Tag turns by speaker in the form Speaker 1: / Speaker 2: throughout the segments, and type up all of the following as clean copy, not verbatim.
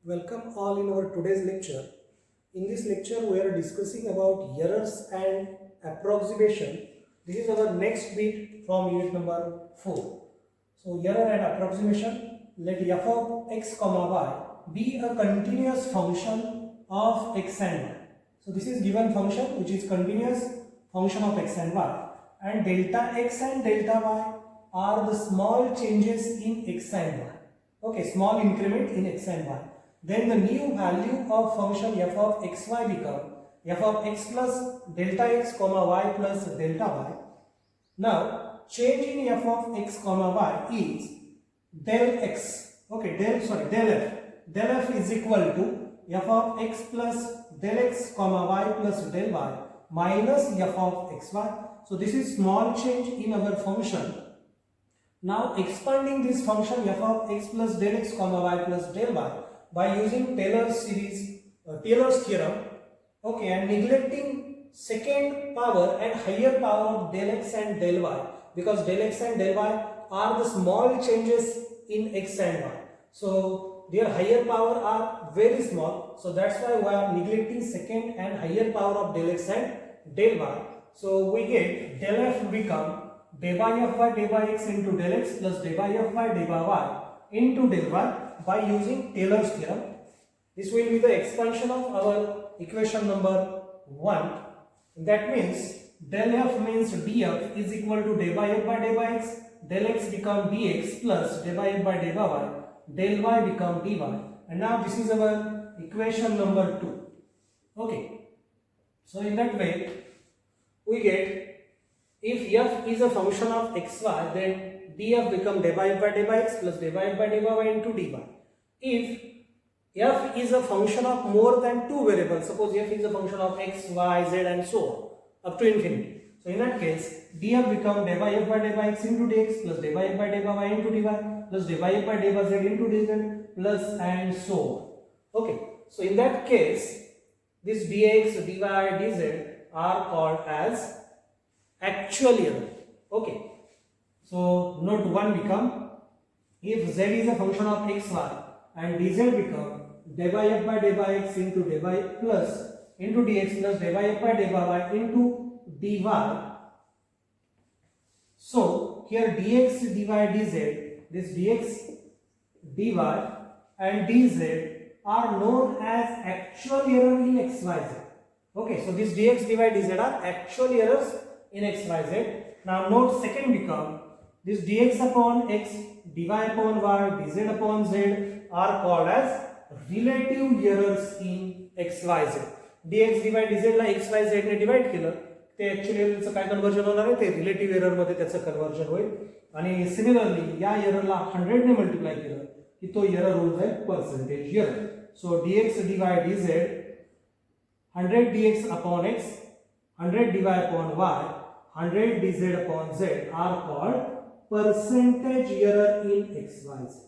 Speaker 1: Welcome all in our today's lecture. In this lecture we are discussing about errors and approximation. This is our next bit from unit number 4. So error and approximation. Let f of x comma y be a continuous function of x and y. So this is given function which is continuous function of x and y, and delta x and delta y are the small changes in x and y. Okay, small increment in x and y. Then the new value of function f of xy become f of x plus delta x comma y plus delta y. Now change in f of x comma y is del x. Okay, del f. Del f is equal to f of x plus del x comma y plus del y minus f of xy. So this is small change in our function. Now expanding this function f of x plus del x comma y plus del y by using Taylor's theorem, okay, and neglecting second power and higher power of del x and del y, because del x and del y are the small changes in x and y. So their higher power are very small. So that's why we are neglecting second and higher power of del x and del y. So we get del f become d by f by x into del x plus d by f by y into del y by using Taylor's theorem. This will be the expansion of our equation number 1. That means del f means df is equal to d by f by x, del x become dx plus d by f by y, del y become dy. And now this is our equation number 2. Okay. So in that way we get, if f is a function of xy, then df become d by f by x plus d by f by y into dy. If f is a function of more than two variables, suppose f is a function of x, y, z and so on up to infinity. So in that case, df become d by f by x into dx plus d by f by y into dy plus d by f by z into dz plus and so on. Okay. So in that case, this dx, dy, dz are called as actual error. Okay. So note 1 become, if z is a function of x, y and dz become d by f by x into d by plus into dx plus d by f by y into dy. So here dx, dy, dz, this dx, dy and dz are known as actual error in xyz. Okay, so this dx, dy, dz are actual errors in xyz. Now note second become, this dx upon x, dy upon y, dz upon z are called as relative errors in xyz. dx, dy, dz La xyz ने divide केलं, ते actually एररचं काय conversion होणार आहे, ते relative error मध्ये त्याचं conversion होईल. आणि सिमिलरली या एररला 100 ने मल्टिप्लाय केलं की तो एरर होऊन जाईल percentage error. So dx, dy, dz 100 dx upon x, 100 dy upon y, 100 dz upon z are called percentage error in xyz.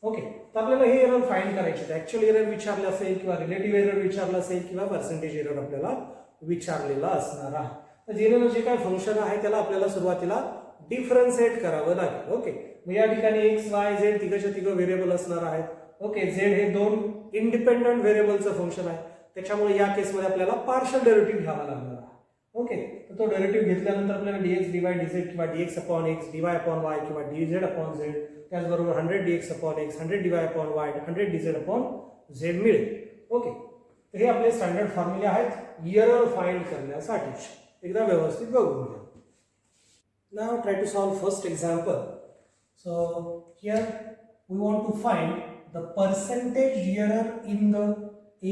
Speaker 1: Okay. तर आपल्याला हे एरर फाइंड करायचे. ऍक्च्युअल एरर विचारलं असेल किंवा रिलेटिव्ह एरर विचारलं असेल किंवा पर्सेंटेज एरर आपल्याला विचारलेला असणार आहे. तर दिलेलं जे काय फंक्शन आहे त्याला आपल्याला सुरुवातीला डिफरन्शिएट करावं लागेल. ओके. मग या ठिकाणी x, y, z तिघच्या तिघ व्हेरिएबल असणार आहेत. ओके. z हे दोन इंडिपेंडंट व्हेरिएबलचं फंक्शन आहे, त्याच्यामुळे या केसमध्ये आपल्याला पार्शियल डेरिव्हेटिव्ह घ्यावा लागणार आहे. ओके. तर तो डेरिव्हेटिव्ह घेतल्यानंतर आपल्याला dx, dy, dz किंवा dx upon x, dy upon y किंवा dz upon z, त्याचबरोबर 100 dx upon x, 100 dy upon y, 100 dz upon z मिळेल. ओके. तर हे आपले स्टँडर्ड फॉर्म्युले आहेत एरर फाइंड करण्यासाठी. एकदा व्यवस्थित बघून घ्या. Now try to solve first example. So here we want to find the percentage error in the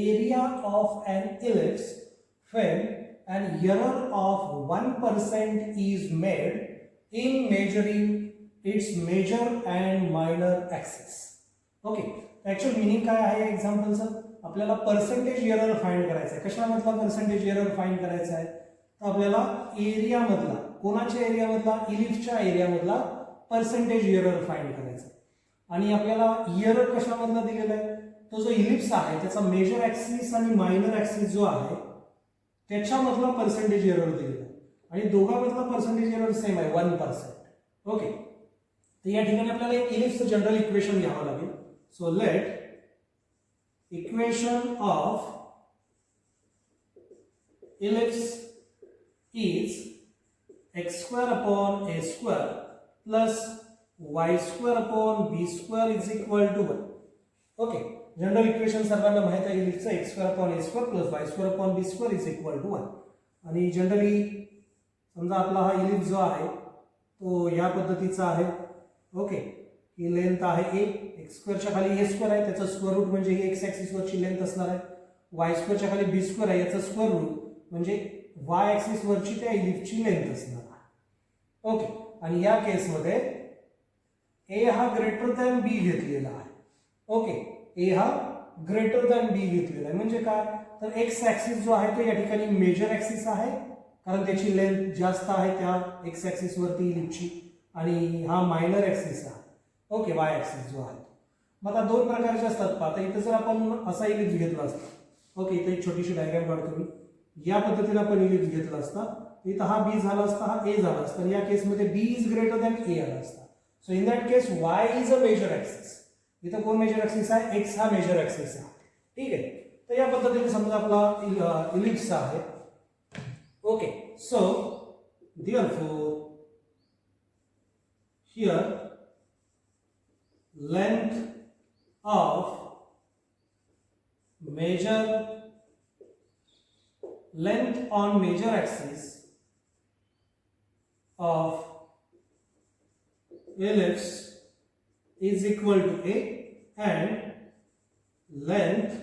Speaker 1: area of an ellipse when an error of 1% is made in measuring its major and minor axis. Okay. Actual meaning काय आहे एक्झाम्पलचं, आपल्याला percentage error find करायचं आहे. कशामधला percentage error find करायचा आहे, तर आपल्याला area मधला, कोणाच्या एरिया मधला, इलिप्सच्या एरिया मधला पर्सेंटेज एरर फाइंड करायचा. आणि आपल्याला एरर कशामधला दिलेला आहे, तो जो इलिप्स आहे त्याचा मेजर ऍक्सिस आणि मायनर ऍक्सिस जो आहे त्याच्यामधला पर्सेंटेज एरर दिलेला आहे. आणि दोघांमधला पर्सेंटेज एरर सेम आहे 1%. ओके. तर या ठिकाणी आपल्याला एक इलिप्सचं जनरल इक्वेशन घ्यावं लागेल. So let equation of ellipse is x square upon a square plus y square upon b square is equal to 1. Okay, general equation सर्वांना माहित आहे इलिप्सचा x square upon a square plus y square upon b square is equal to 1. आणि generally समजा आपला हा ellipse जो आहे तो या पद्धतीचा आहे. ओके, ही लेंथ आहे a, x स्क्वेअरच्या खाली a स्क्वेअर आहे, त्याचा स्क्वेअर रूट म्हणजे ही x ऍक्सिस वरची लेंथ असणार आहे. y स्क्वेअरच्या खाली b स्क्वेअर आहे, याचा स्क्वेअर रूट म्हणजे y ऍक्सिस वरची त्या इलिप्सची लेंथ असणार आहे. ओके, आणि या केसमध्ये a हा ग्रेटर दॅन b घेतलेला आहे. ओके, a हा ग्रेटर दॅन b घेतलेला आहे म्हणजे काय, तर x ऍक्सिस जो आहे तो या ठिकाणी मेजर ऍक्सिस आहे कारण त्याची लेंथ जास्त आहे त्या x ऍक्सिस वरती इलिप्सची, आणि हा मायनर ऍक्सिस आहे. ओके, y ऍक्सिस जो आहे. मग आता दोन प्रकारचे असतात. आता इथे जर आपण असा इलिप्स घेतला असता, ओके, इथे एक छोटीशी डायग्राम काढतो मी, या पद्धतीने आपण इलिप्स घेतला असता, इथं हा b झाला असता, हा a झाला असता, या केसमध्ये b is greater than a आला असता. So in that case y is a major axis. इथं कोण मेजर ऍक्सिस आहे, x हा मेजर ऍक्सिस आहे. ठीक आहे, तर या पद्धतीने समजा आपला इलिप्स आहे. Okay, so therefore here length of length on major axis of ellipse is equal to a, and length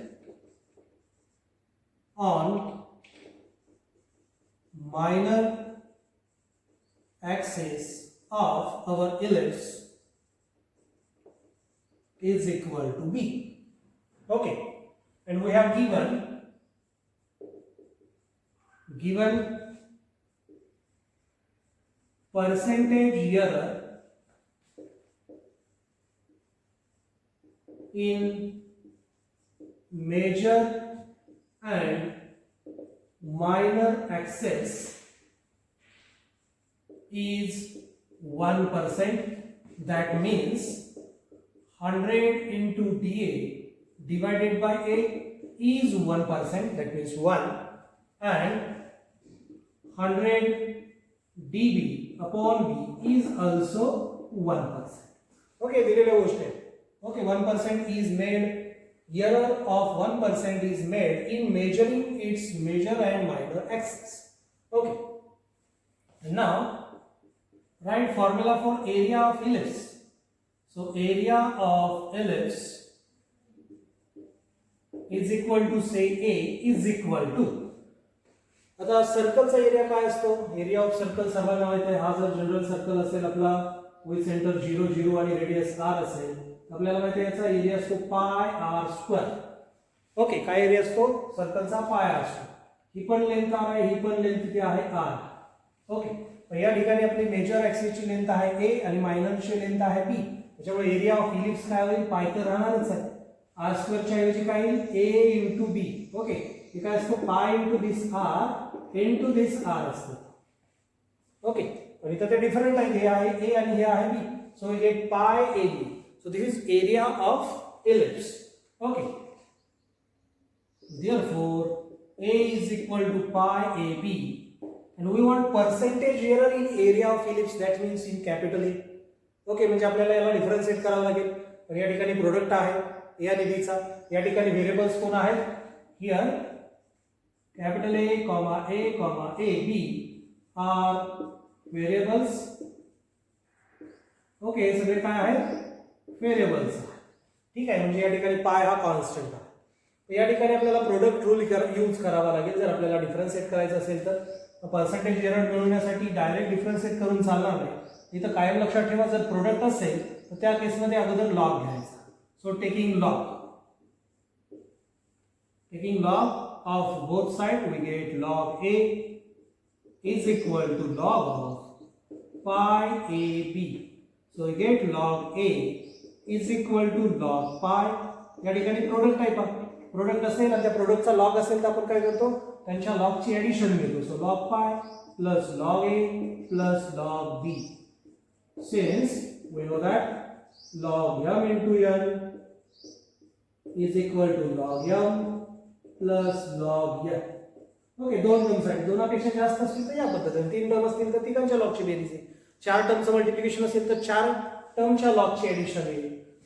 Speaker 1: on minor axis of our ellipse is equal to b. Okay, and we have given percentage error in major and minor axis is 1%. That means 100 into dA divided by a is 1%, that means 1, and 100 dB upon b is also 1%. Okay, दिलेल्या गोष्ट आहे. Okay, 1% is made, error of 1% is made in measuring its major and minor axis. Okay, and now write formula for area of ellipse. So area of ellipse is equal to, say, A is equal to, आता सर्कलचा area काय असतो, area of circle सर्वांना माहित आहे. हा जर general circle असेल आपला विथ सेंटर 0 0 आणि रेडियस r असेल, आपल्याला माहिती आहे याचा एरिया असतो पाय r स्क्वेअर. ओके, काय एरिया असतो सर्कलचा, पाय r स्क्वेअर. ही पण लेंथ r आहे, ही पण लेंथ किती आहे r. ओके, तर या ठिकाणी आपली मेजर ऍक्सिसची लेंथ आहे a आणि मायनरची लेंथ आहे b. त्याच्यामुळे एरिया ऑफ इलिप्स काय होईल, पाय तर राहणारच आहे. r स्क्वेअरच्या ऐवजी काय येईल, a इंटू b. ओके, हे काय असतो, pi into this r into this r असतं. ओके, पण इथं ते डिफरंट आहे, हे आहे a आणि हे आहे b. So we get pi a b. So this is area of ellipse. Okay, therefore a is equal to pi ab, and we want percentage error in area of ellipse, that means in capital A. Okay, म्हणजे आपल्याला याला differentiate करावं लागेल. तर या ठिकाणी product आहे a आणि b चा, या ठिकाणी व्हेरिएबल्स कोण आहेत, here capital A, a b are variables. Okay, सगळे काय आहेत, व्हेरिएबल्स. ठीक आहे, म्हणजे या ठिकाणी पाय हा कॉन्स्टंट आहे. तर या ठिकाणी आपल्याला प्रोडक्ट रूल यूज करावा लागेल जर आपल्याला डिफरन्शिएट करायचं असेल तर. पर्सेंटेज एरर मिळवण्यासाठी डायरेक्ट डिफरन्शिएट करून चालणार नाही. इथं कायम लक्षात ठेवा, जर प्रोडक्ट असेल तर त्या केसमध्ये अगोदर लॉग घ्यायचा. So taking log of both side we get log a is equal to log of pi ab. So we get log a is equal to log pi. या ठिकाणी प्रोडक्ट टाइप आहे, product असेल आणि त्या प्रोडक्टचा log असेल तर आपण काय करतो, त्यांच्या लॉगची ऍडिशन घेतो. So log pi plus log a plus log b. Since we know that log m into n is equal to log m plus log n. Okay, दोन टर्मसाठी दोनापेक्षा जास्त असतील तर या पद्धतीने, तीन टर्म असतील तर तिघांच्या लॉगची बेरीज आहे, चार टर्मचं मल्टिप्लिकेशन असेल तर चार टर्मच्या लॉगची ऍडिशन आहे,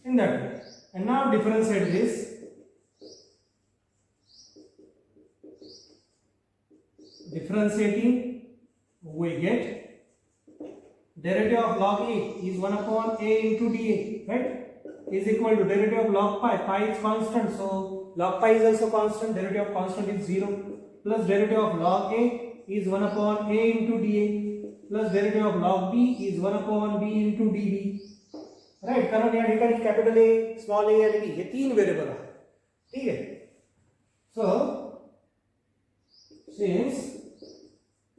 Speaker 1: in that way. And now differentiate this. Differentiating, we get derivative of log a is 1 upon a into dA, right, is equal to derivative of log pi. Pi is constant, so log pi is also constant. Derivative of constant is 0, plus derivative of log a is 1 upon a into dA, plus derivative of log b is 1 upon b into db, right. कारण या ठिकाणी capital A, small a आणि b हे तीन variable आहेत, ठीक आहे. सो since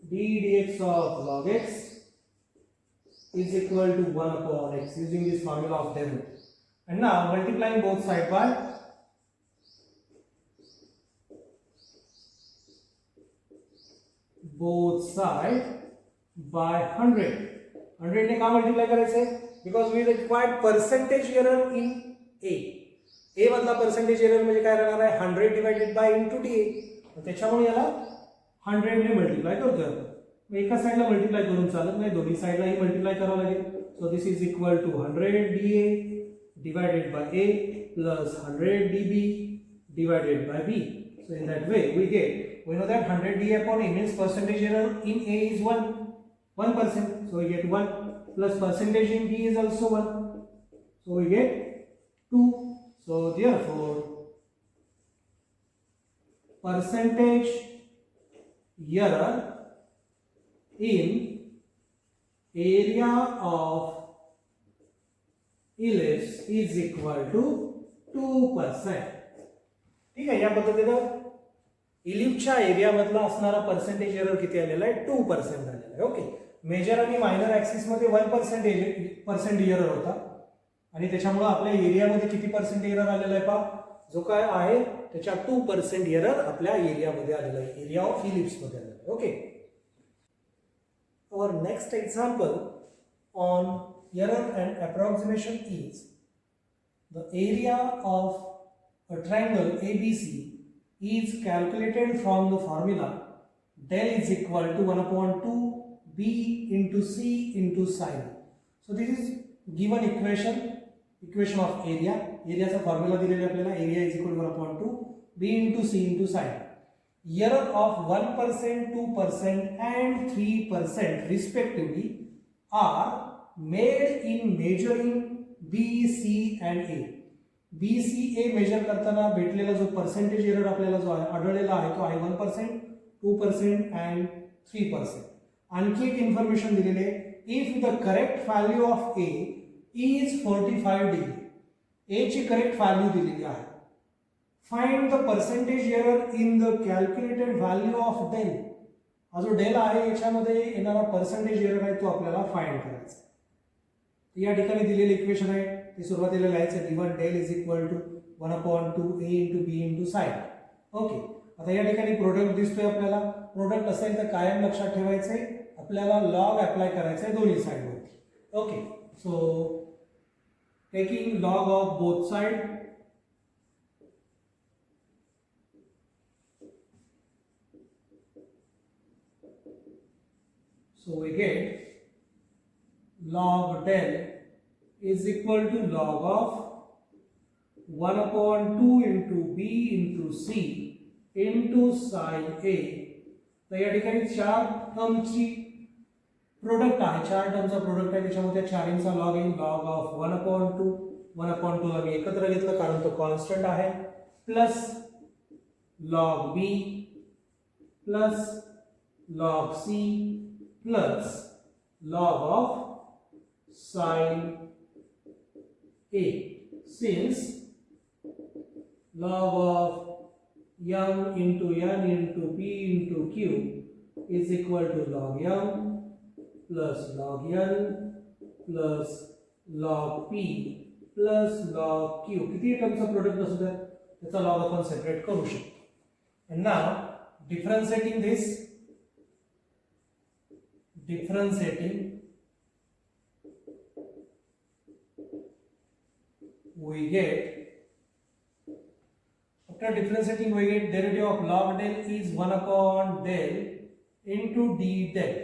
Speaker 1: d dx of log x is equal to 1 upon x, using this formula of derivative, and now multiplying both sides by both side by 100. 100 ने का multiply करायचं आहे, because we required percentage error in a. a मधला percentage error म्हणजे काय राहणार आहे, 100 divided by into da. त्याच्यामुळे याला 100 ने मल्टिप्लाय करतोय आपण. एका साइडला मल्टिप्लाय करून चालत नाही, दोन्ही साइडलाही मल्टिप्लाय करावं लागेल. So this is equal to 100 dA divided by a plus 100 dB divided by b. So in that way we know that 100 dA upon a means percentage error in a is 1%. So we get 1 plus percentage in b is also 1. So we get 2. So therefore percentage error in area of ellipse is equal to 2%. ठीक आहे, या पद्धतीनं इलिप्सच्या area मधला असणारा percentage error किती आलेला आहे, 2% आलेला आहे. ओके, मेजर आणि मायनर ऍक्सिस मध्ये 1% एरर होता आणि त्याच्यामुळे आपल्या एरियामध्ये किती पर्सेंट एरर आलेला आहे पहा, जो काय आहे त्याच्या 2% एरर आपल्या एरियामध्ये आलेला आहे, एरिया ऑफ इलिप्स मध्ये आलेला आहे. Okay, our next example on error and approximation is the area of a triangle ABC is calculated from the formula del is equal to 1 upon 2 b into c into sine. So this is given equation of area. Area चा formula दिलेला आहे आपल्याला, area is equal to 1 upon 2 b into c into sine. Error of 1%, 2% and 3% respectively are made in measuring B, C and A. B, C, A measure करताना भेटलेला जो percentage error आपल्याला जो आढळलेला आहे तो आहे 1%, 2% and 3%. आणखी एक इन्फॉर्मेशन दिलेले आहे, if the correct value of A is 45 degree, A ची करेक्ट व्हॅल्यू दिलेली आहे. Find the percentage error in the calculated value of del. हा जो del आहे याच्यामध्ये येणारा पर्सेंटेज एरर आहे तो आपल्याला फाइंड करायचा. या ठिकाणी दिलेले इक्वेशन आहे ते सुरुवातीला लिहायचं, given del is equal to 1 upon 2 a into b into sine. Okay, आता या ठिकाणी प्रोडक्ट दिसतोय आपल्याला. प्रोडक्ट असेल तर कायम लक्षात ठेवायचंय, आपल्याला लॉग अप्लाय करायचंय दोन्ही साइडवरती. Okay, so taking log of both side, so we get log del is equal to log of 1 upon 2 into b into c into sine a. तर या ठिकाणी चार टर्मची प्रोडक्ट आहे, चार टर्मचा प्रोडक्ट आहे, त्याच्यामध्ये चारींचा लॉग येईल. लॉग ऑफ 1 upon 2, 1 upon 2 आम्ही एकत्र घेतलं कारण तो कॉन्स्टंट आहे, plus log b plus log c plus log of sine a. Since log of m into n into p into q is equal to log m plus log n plus log p plus log q. किती टर्मचा product असू द्या त्याचा log आपण separate करू शकतो. And now differentiating this, we get After differentiating we get derivative of log del is 1 upon del into d del.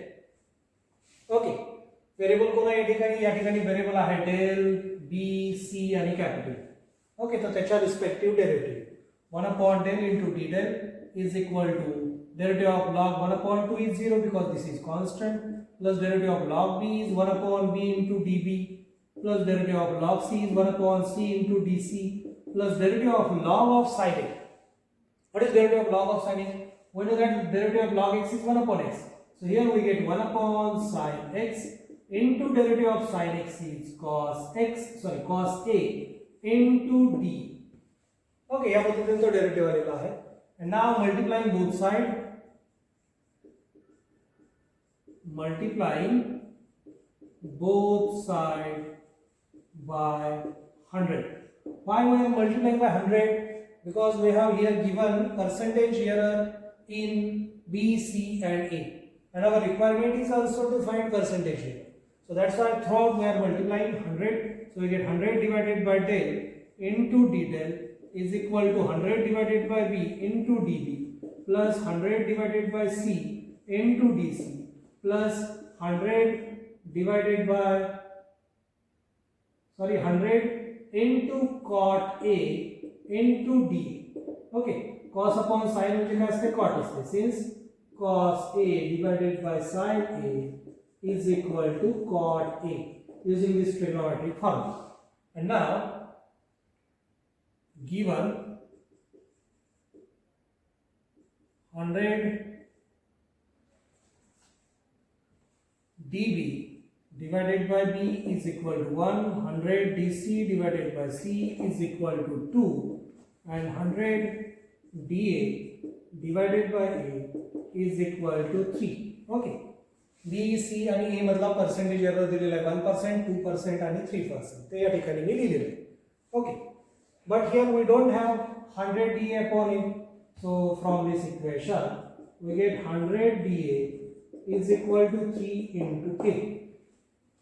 Speaker 1: Okay, variable कोण आहे या ठिकाणी व्हेरिएबल आहे डेल बी सी आणि कॅपिटल. ओके, तर त्याच्या respective derivative 1 upon del into d del is equal to derivative of log 1 upon 2 is 0 because this is constant, plus derivative of log b is 1 upon b into db, plus derivative of log c is 1 upon c into dc, plus derivative of log of sin x. What is derivative of log of sin x? We know that derivative of log x is 1 upon x. So here we get 1 upon sin x into derivative of sin x is cos a into d. Okay, या पद्धतीने तो derivative आलेला आहे. And now multiplying both sides. Multiplying both sides by 100. Why we are multiplying by 100? Because we have here given percentage error in B, C and A. And our requirement is also to find percentage error. So that's why throughout we are multiplying 100. So we get 100 divided by del into d del is equal to 100 divided by B into dB plus 100 divided by C into dC plus 100 divided by 100 into cot A into D. Okay, cos upon sin म्हणजे काय असते cot असते. Since cos A divided by sin A is equal to cot A using this trigonometric formula. And now given 100 dB divided by B is equal to 1, 100 dC divided by C is equal to 2 and 100 dA divided by A is equal to 3. Okay, B, C आणि A मधला percentage error दिलेला आहे 1%, 2% आणि 3%. ते या ठिकाणी मी लिहिलेले आहे. Okay, but here we don't have 100 dA upon A. So from this equation we get 100 dA is equal to 3 into K.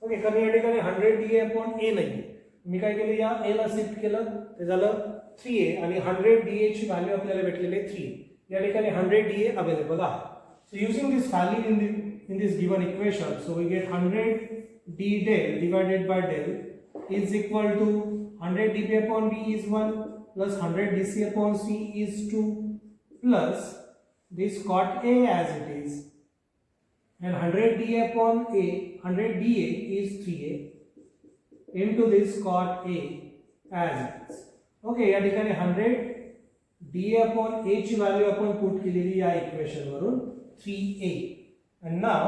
Speaker 1: Okay, कारण या ठिकाणी 100 dA upon A नाही. मी काय केलं, या A ला शिफ्ट केलं, ते झालं 3A आणि 100 dA ची व्हॅल्यू आपल्याला भेटलेली आहे 3. या ठिकाणी 100 dA अवेलेबल आहे. So using this value in this given equation, so we get 100 d del divided by del is equal to 100 dB upon B is 1 plus 100 dC upon C is 2 plus this cot A as it is and 100 dA upon A, 100 dA is 3A into this cot A as it is. Okay, या ठिकाणी 100 dA upon A ची value आपण put केलेली या equation वरून 3A. And now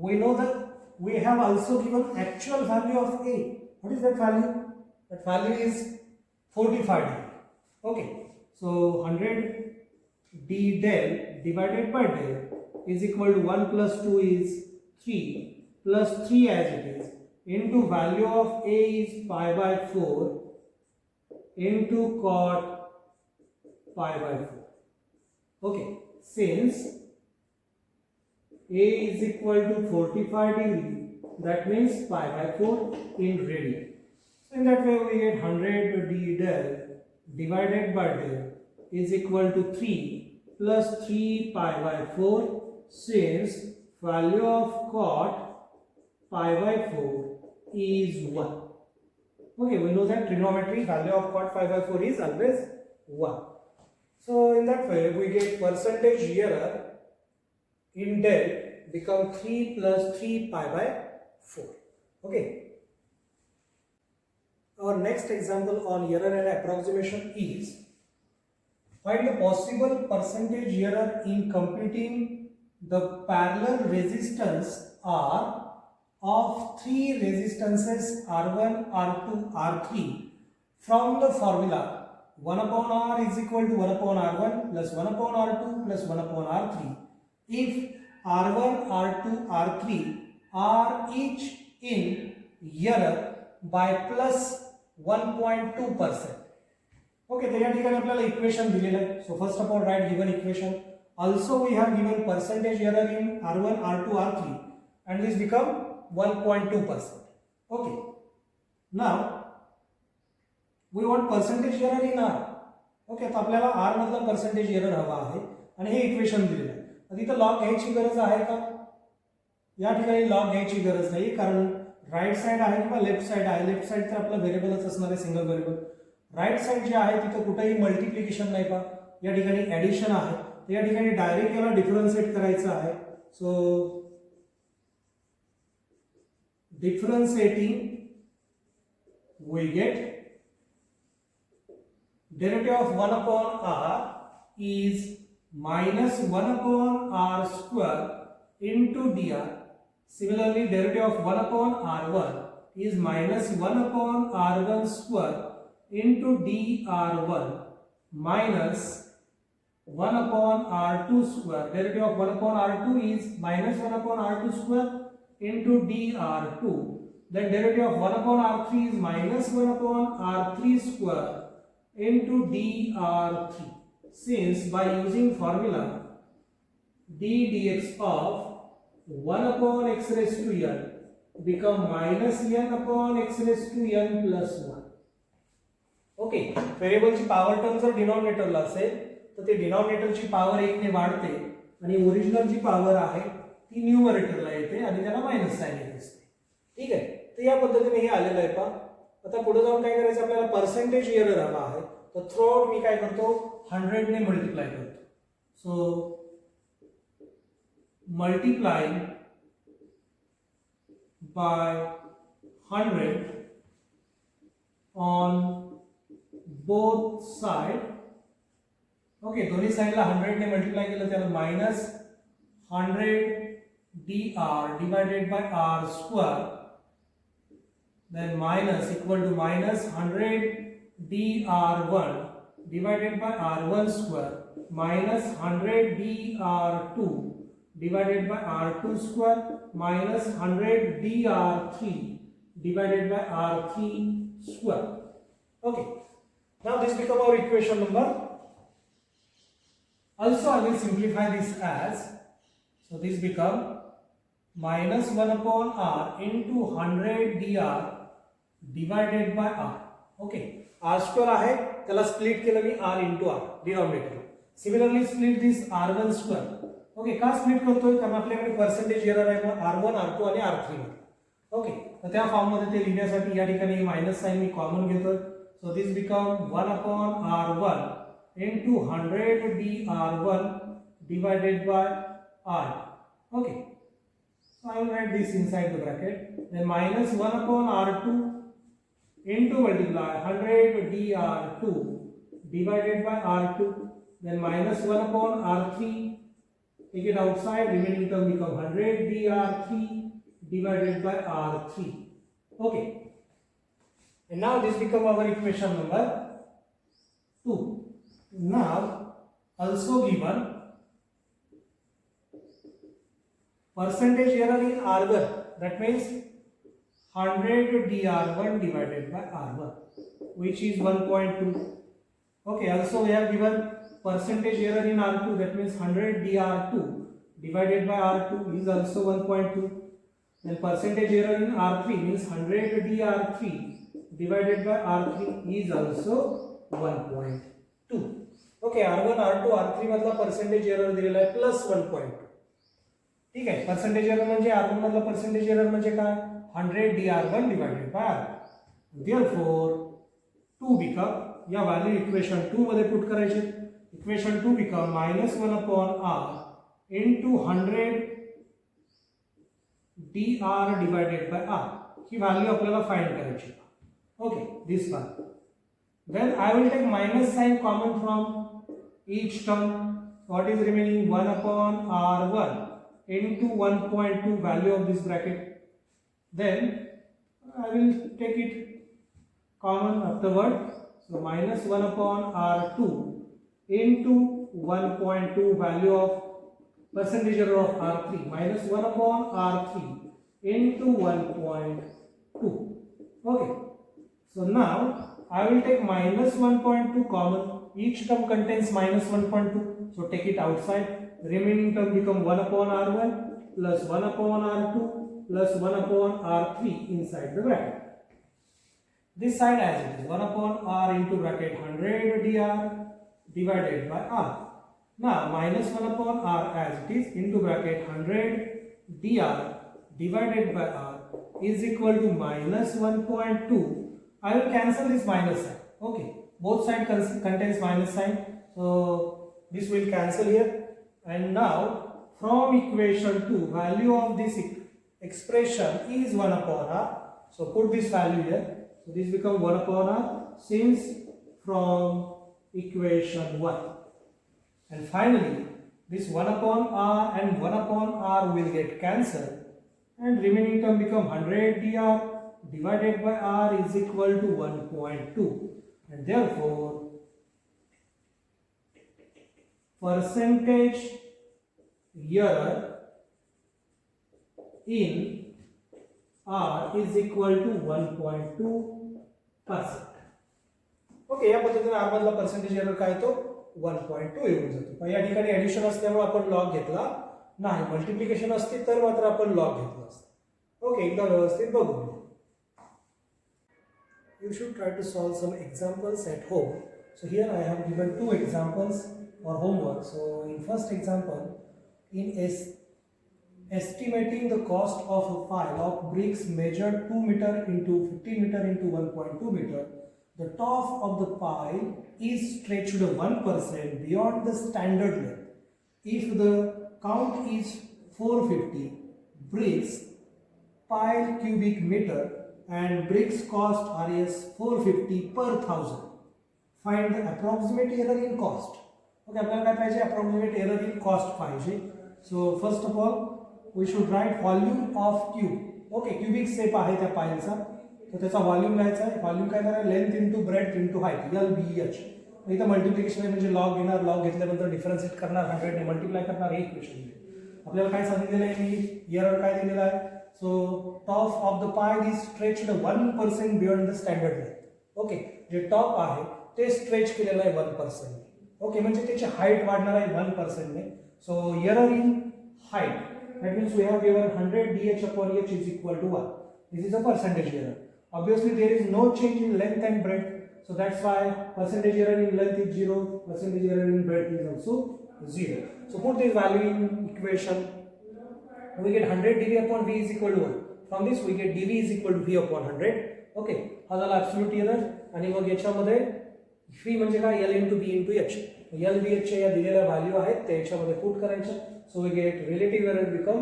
Speaker 1: we know that we have also given actual value of A. What is that value? That value is 45 dB. Okay, so 100 d del divided by del is equal to 1 plus 2 is 3 plus 3 as it is into value of A is pi by 4 into cot pi by 4. Okay, since A is equal to 45 degree, that means pi by 4 in radian. So in that way we get 100 d del divided by del is equal to 3 plus 3 pi by 4, since value of cot pi by 4 is 1. Okay, we know that trigonometry value of cot pi by 4 is always 1. So in that way we get percentage error in del become 3 plus 3 pi by 4. Okay. Our next example on error and approximation is find the possible percentage error in computing the parallel resistance R of three resistances R1, R2, R3 from the formula 1 upon R is equal to 1 upon R1 plus 1 upon R2 plus 1 upon R3 if R1, R2, R3 are each in error by plus 1.2%. Okay, तर या ठिकाणी आपल्याला equation दिलेलं आहे. So first of all write given equation. Also we have given percentage error in R1, R2, R3 and this become 1.2%. Okay. Now we want percentage error in R. Okay, आता आपल्याला are मधला percentage error हवा आहे आणि हे equation दिलेलं आहे. आता इथं लॉग घ्यायची गरज आहे का? या ठिकाणी लॉग घ्यायची गरज नाही, कारण राईट साइड आहे किंवा लेफ्ट साइड आहे. लेफ्ट साइड तर आपला व्हेरिएबलच असणार आहे, सिंगल व्हेरिएबल. राईट साइड जे आहे तिथं कुठेही मल्टिप्लिकेशन नाही का, या ठिकाणी ऍडिशन आहे. तर या ठिकाणी डायरेक्ट याला डिफरन्शिएट करायचं आहे. सो differentiating we get derivative of 1 upon r is minus 1 upon r square into dr. Similarly, derivative of 1 upon r1 is minus 1 upon r1 square into dr1 minus 1 upon r2 square. Derivative of 1 upon r2 is minus 1 upon r2 square into dr2. Then derivative of 1 upon r3 is minus 1 upon r3 square into dr3. Since by using formula d dx of 1 upon x raised to n become minus n upon x raised to n plus 1. Okay, व्हेरिएबलची power term जर डिनॉमिनेटरला असेल तर ते डिनॉमिनेटरची power 1 ने वाढते आणि original जी power आहे ती न्यूमरेटरला येते आणि त्याला मायनस साइन येत असते. ठीक आहे, तर या पद्धतीने हे आलेलं आहे. पहा आता पुढे जाऊन काय करायचं, आपल्याला पर्सेंटेज एरर हवा आहे. तर थ्रू आउट मी काय करतो, 100 ने मल्टिप्लाय करतो. So multiplying by 100 on both side. Okay, दोन्ही साइडला 100 ने मल्टिप्लाय केलं त्याला minus 100 dr divided by r square, then minus equal to minus 100 dr1 divided by r1 square minus 100 dr2 divided by r2 square minus 100 dr3 divided by r3 square. Okay, now this become our equation number. Also I will simplify this as, so this become minus 1 upon r into 100 dr divided by r. Okay, r square आहे त्याला split केलं मी r into r denominator. Similarly split this r1 square. Okay, का split करतोय, कारण आपल्याकडे percentage error आहे r1 r2 आणि r3 मध्ये. ओके, तर त्या फॉर्म मध्ये ते लिहिण्यासाठी या ठिकाणी मायनस साइन मी कॉमन घेतोय. So this become 1 upon r1 into 100 dr1 divided by r. Okay, so I will write this inside the bracket. Then minus 1 upon r2 into multiply 100 dr2 divided by r2. Then minus 1 upon r3, take it outside, remaining term become 100 dr3 divided by r3. Okay, and now this become our equation number 2. Now also given percentage error in r1, that means 100 dr1 divided by r1, which is 1.2. Okay, also we have given percentage error in r2, that means 100 dr2 divided by r2 is also 1.2. Then percentage error in r3 means 100 dr3 divided by r3 is also 1.2. Okay, r1 r2 r3 मधला percentage error दिलेला आहे plus 1.2. ठीक आहे, percentage error म्हणजे r1 मधला percentage error म्हणजे काय, 100 dr1 divided by r. Therefore 2 become, या व्हॅल्यू इक्वेशन 2 मध्ये पुट करायचे. Equation 2 become minus 1 upon r into 100 dr divided by r. He value आपल्याला फाइंड करायची. Okay, this one. Then I will take minus sign common from each term. What is remaining, 1 upon r1 into 1.2 value of this bracket. Then I will take it common afterward. So minus 1 upon r2 into 1.2 value of percentage error of r3 minus 1 upon r3 into 1.2. Okay, so now I will take minus 1.2 common. Each term contains minus 1.2. So take it outside. Remaining term become 1 upon r1 plus 1 upon r2 plus 1 upon r3 inside the bracket. This side as it is, 1 upon r into bracket 100 dr divided by r. Now minus 1 upon r as it is into bracket 100 dr divided by r is equal to minus 1.2. I will cancel this minus sign. Okay, both sides contains minus sign, so this will cancel here. And now from equation 2, value of this expression is 1 upon r. So put this value here. So this becomes 1 upon r since from equation 1. And finally, this 1 upon r and 1 upon r will get cancelled, and remaining term become 100 dr divided by r is equal to 1.2. And therefore, percentage error in r is equal to 1.2%. Okay, या पद्धतीने r मधला percentage error काय तो 1.2 येऊन जातो. पण या ठिकाणी ऍडिशन असल्यामुळे आपण लॉग घेतला नाही, मल्टिप्लिकेशन असते तर मात्र आपण लॉग घेतला असता. ओके, एकदा व्यवस्थित बघूया. You should try to solve some examples at home. So here I have given 2 examples for homework. So in first example, in estimating the cost of a pile of bricks measured 2 meter into 15 meter into 1.2 meter, the top of the pile is stretched 1% beyond the standard length. If the count is 450 bricks pile cubic meter and bricks cost Rs 450 per 1000. Find the approximate error in cost. Okay, आपल्याला काय पाहिजे? Approximate error in cost पाहिजे. So first of all, we should write volume of cube. Okay, cubic shape आहे त्या पाईलचा, तर त्याचा volume लिहायचा आहे. व्हॉल्यूम काय करणार? Length into breadth into height, LBH. इथं मल्टिप्लिकेशन आहे म्हणजे लॉग घेणार, लॉग घेतल्यानंतर डिफरन्शिएट करणार, 100 ने मल्टिप्लाय करणार, हे इक्वेशन. आपल्याला काय सांगितलेलं आहे की एरर काय दिलेला आहे? So top of the pile is stretched 1% beyond the standard length. Okay, J top आहे ते स्ट्रेच केलेलं आहे 1%. ओके, म्हणजे त्याची हाईट वाढणार आहे 1% ने. सो error in height, that means we have given 100 dh upon h is equal to 1. This is a percentage error. Obviously there is no change in length and breadth, so that's why percentage error in length is 0, percentage error in breadth is also 0. So put this value in equation. We get 100 dv upon v is equal to 1. From this we get dv is equal to v upon 100. Okay, हा झाला absolute error. आणि मग याच्यामध्ये v म्हणजे काय? l into b into h. l b h च्या या दिलेल्या value आहेत ते याच्यामध्ये पुट करायच्या. So we get relative error become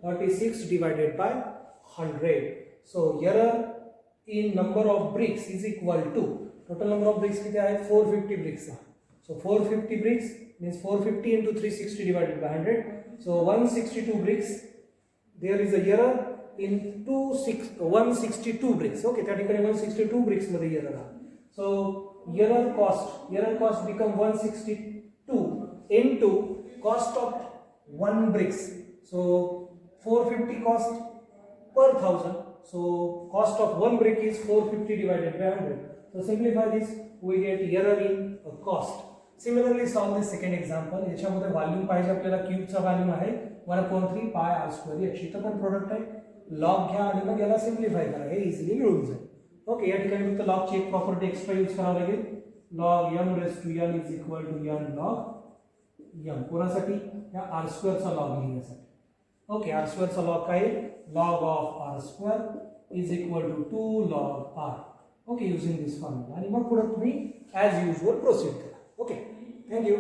Speaker 1: 36 divided by 100. So error in number of bricks is equal to total number of bricks किती आहेत? 450 bricks आहे. So 450 bricks means 450 into 360 divided by 100. So 162 bricks. There is a error in 162 bricks. Okay, त्या ठिकाणी 162 bricks मध्ये error आहे. So error cost become 162 into cost of 1 bricks. So 450 cost per 1000. So cost of 1 brick is 450 divided by 100. So simplify this, we get error in cost. Similarly solve the second example. याच्यामध्ये volume पाहिजे आपल्याला, क्यूबचा volume आहे 1/3 पाय r square. याची तर पण product आहे, log घ्या आणि मग याला सिम्प्लिफाय करा, हे इझिली मिळून जाईल. ओके, या ठिकाणी फक्त लॉगची एक प्रॉपर्टी एक्स्ट्रा यूज करावी लागेल. Log m raise to n is equal to n log m. कोणासाठी? या r स्क्वेअरचा लॉग लिहिण्यासाठी. ओके, r स्क्वेअरचा लॉग काय? Log of r square is equal to 2 log r. Okay, using this formula. आणि मग पुढे तुम्ही ॲज युजुअल प्रोसीड करा. Okay, thank you.